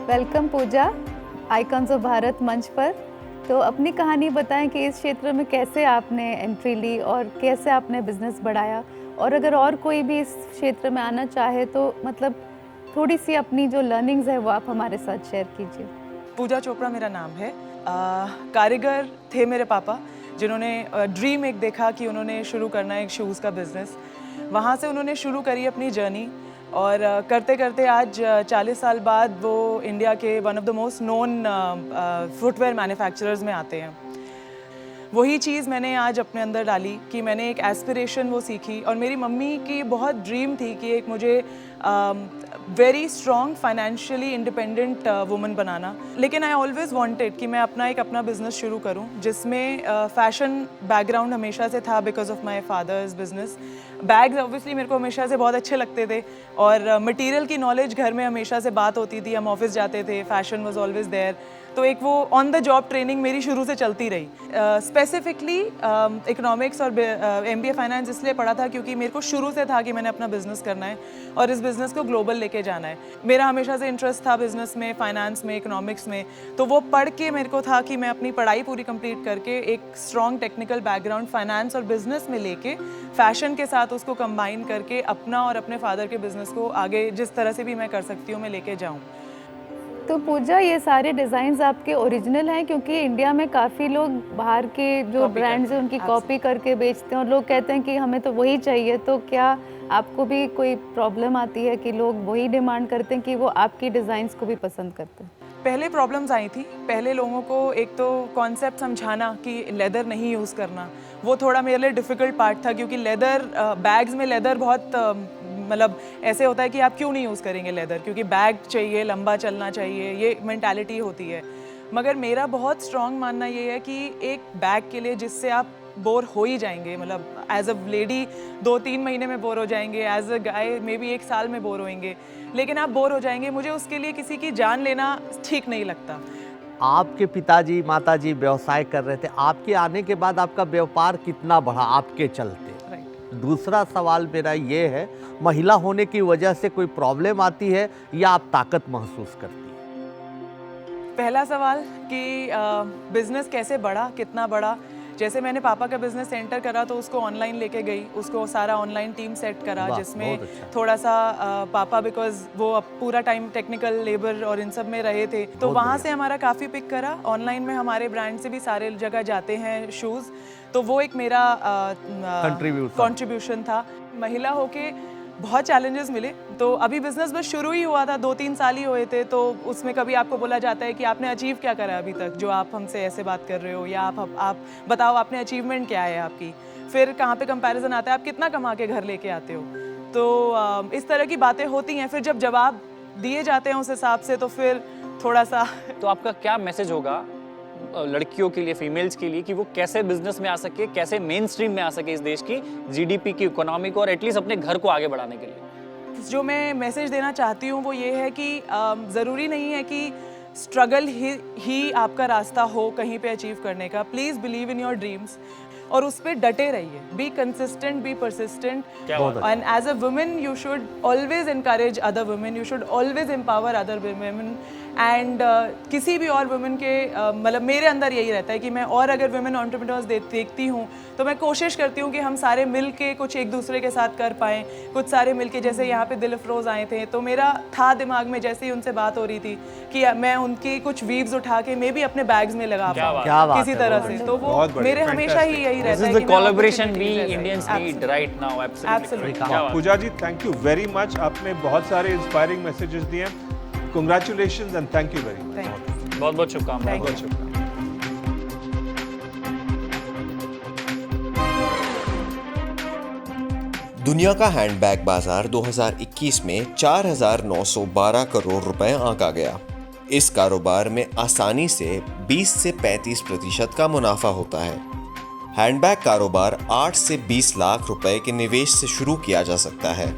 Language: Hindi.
Welcome Pooja, icons of Bharat मंच पर। तो अपनी कहानी बताएं कि इस क्षेत्र में कैसे आपने एंट्री ली और कैसे आपने बिजनेस बढ़ाया, और अगर और कोई भी इस क्षेत्र में आना चाहे तो मतलब थोड़ी सी अपनी जो लर्निंग्स है वो आप हमारे साथ शेयर कीजिए। पूजा चोपड़ा मेरा नाम है। कारीगर थे मेरे पापा, जिन्होंने ड्रीम एक देखा कि उन्होंने शुरू करना है एक शूज़ का बिज़नेस। वहाँ से उन्होंने शुरू करी अपनी जर्नी और करते करते आज 40 साल बाद वो इंडिया के one of the most known footwear manufacturers में आते हैं। वही चीज़ मैंने आज अपने अंदर डाली कि मैंने एक एस्पिरेशन वो सीखी, और मेरी मम्मी की बहुत ड्रीम थी कि एक मुझे very strong financially independent woman बनाना। लेकिन आई ऑलवेज़ वांटेड कि मैं अपना बिज़नेस शुरू करूं जिसमें फ़ैशन बैकग्राउंड हमेशा से था because of my father's business. Bags obviously मेरे को हमेशा से बहुत अच्छे लगते थे, और मटेरियल की नॉलेज घर में हमेशा से बात होती थी। हम ऑफिस जाते थे, फैशन वाज ऑलवेज देयर, तो एक वो ऑन द जॉब ट्रेनिंग मेरी शुरू से चलती रही। स्पेसिफिकली इकोनॉमिक्स और MBA फाइनेंस इसलिए पढ़ा था क्योंकि मेरे को शुरू से था कि मैंने अपना बिजनेस करना है और इस बिज़नेस को ग्लोबल लेके जाना है। मेरा हमेशा से इंटरेस्ट था बिजनेस में, फाइनेंस में, इकोनॉमिक्स में। तो वो पढ़ के मेरे को था कि मैं अपनी पढ़ाई पूरी कंप्लीट करके एक स्ट्रॉन्ग टेक्निकल बैकग्राउंड फाइनेंस और बिजनेस में लेके फैशन के साथ उसको कंबाइन करके अपना और अपने फादर के बिजनेस को आगे जिस तरह से भी मैं कर सकती हूँ मैं लेके जाऊँ। तो पूजा, ये सारे डिज़ाइंस आपके ओरिजिनल हैं? क्योंकि इंडिया में काफ़ी लोग बाहर के जो ब्रांड्स हैं उनकी कॉपी करके बेचते हैं और लोग कहते हैं कि हमें तो वही चाहिए। तो क्या आपको भी कोई प्रॉब्लम आती है कि लोग वही डिमांड करते हैं कि वो आपकी डिज़ाइंस को भी पसंद करते हैं? पहले प्रॉब्लम्स आई थी। पहले लोगों को एक तो कॉन्सेप्ट समझाना कि लेदर नहीं यूज़ करना, वो थोड़ा मेरे लिए डिफ़िकल्ट पार्ट था, क्योंकि लेदर बैग्स में लेदर बहुत मतलब ऐसे होता है कि आप क्यों नहीं यूज़ करेंगे लेदर, क्योंकि बैग चाहिए, लंबा चलना चाहिए, ये मेंटालिटी होती है। मगर मेरा बहुत स्ट्रॉन्ग मानना ये है कि एक बैग के लिए जिससे आप बोर हो ही जाएंगे, मतलब एज अ लेडी 2-3 महीने में बोर हो जाएंगे, as a guy may be 1 साल में बोर होएंगे, लेकिन आप बोर हो जाएंगे। मुझे उसके लिए किसी की जान लेना ठीक नहीं लगता। आपके पिताजी माताजी व्यवसाय कर रहे थे, आपके आने के बाद आपका व्यापार कितना बढ़ा आपके चलते? दूसरा सवाल मेरा ये है, महिला होने की वजह से कोई प्रॉब्लम आती है या आप ताकत महसूस करती हैं? पहला सवाल कि बिज़नेस कैसे बढ़ा, कितना बढ़ा। जैसे मैंने पापा का बिज़नेस सेंटर करा तो उसको ऑनलाइन लेके गई, उसको सारा ऑनलाइन टीम सेट करा, जिसमें अच्छा। थोड़ा सा पापा बिकॉज वो पूरा टाइम टेक्निकल लेबर और इन सब में रहे थे, तो वहाँ से हमारा काफ़ी पिक करा। ऑनलाइन में हमारे ब्रांड से भी सारे जगह जाते हैं शूज़, तो वो एक मेरा कंट्रीब्यूशन था। महिला होके बहुत चैलेंजेस मिले। तो अभी बिजनेस बस शुरू ही हुआ था, 2-3 साल ही हुए थे, तो उसमें कभी आपको बोला जाता है कि आपने अचीव क्या करा अभी तक जो आप हमसे ऐसे बात कर रहे हो, या आप बताओ आपने अचीवमेंट क्या है आपकी। फिर कहाँ पे कंपैरिजन आता है, आप कितना कमा के घर लेके आते हो। तो इस तरह की बातें होती हैं। फिर जब जवाब दिए जाते हैं उस हिसाब से तो फिर थोड़ा सा। तो आपका क्या मैसेज होगा लड़कियों के लिए, फीमेल्स के लिए, कि वो कैसे बिजनेस में आ सके, कैसे मेन स्ट्रीम में आ सके इस देश की GDP की, इकोनॉमी को, और एटलीस्ट अपने घर को आगे बढ़ाने के लिए? जो मैं मैसेज देना चाहती हूँ वो ये है कि ज़रूरी नहीं है कि स्ट्रगल ही आपका रास्ता हो कहीं पे अचीव करने का। Please believe in your dreams और उस पर डटे रहिए। Be consistent, be persistent, and as a women you should always encourage other women, you should always empower other women. And किसी भी और वुमेन के मतलब मेरे अंदर यही रहता है कि मैं और अगर वुमेन एंटरप्रेन्योर्स देखती हूँ तो मैं कोशिश करती हूँ कि हम सारे मिल के कुछ एक दूसरे के साथ कर पाएँ। कुछ सारे मिल के, जैसे यहाँ पे दिल अफरोज़ आए थे, तो मेरा था दिमाग में जैसे ही उनसे बात हो रही थी कि मैं उनकी कुछ वीव्स उठा के मे भी अपने बैग्स में लगा पाऊँ किसी तरह से। तो वो मेरे हमेशा ही यही रहता है कि कोलैबोरेशन भी Indians need right now. Absolutely. Pooja ji, thank you very much. आपने बहुत सारे इंस्पायरिंग मैसेजेस दिए हैं। Congratulations and thank you very much. बहुत बहुत शुभकामनाएं। दुनिया का हैंडबैग बाजार 2021 में 4,912 करोड़ रुपए आंका गया। इस कारोबार में आसानी से 20 से 35% का मुनाफा होता है। हैंडबैग कारोबार 8 से 20 लाख रुपए के निवेश से शुरू किया जा सकता है।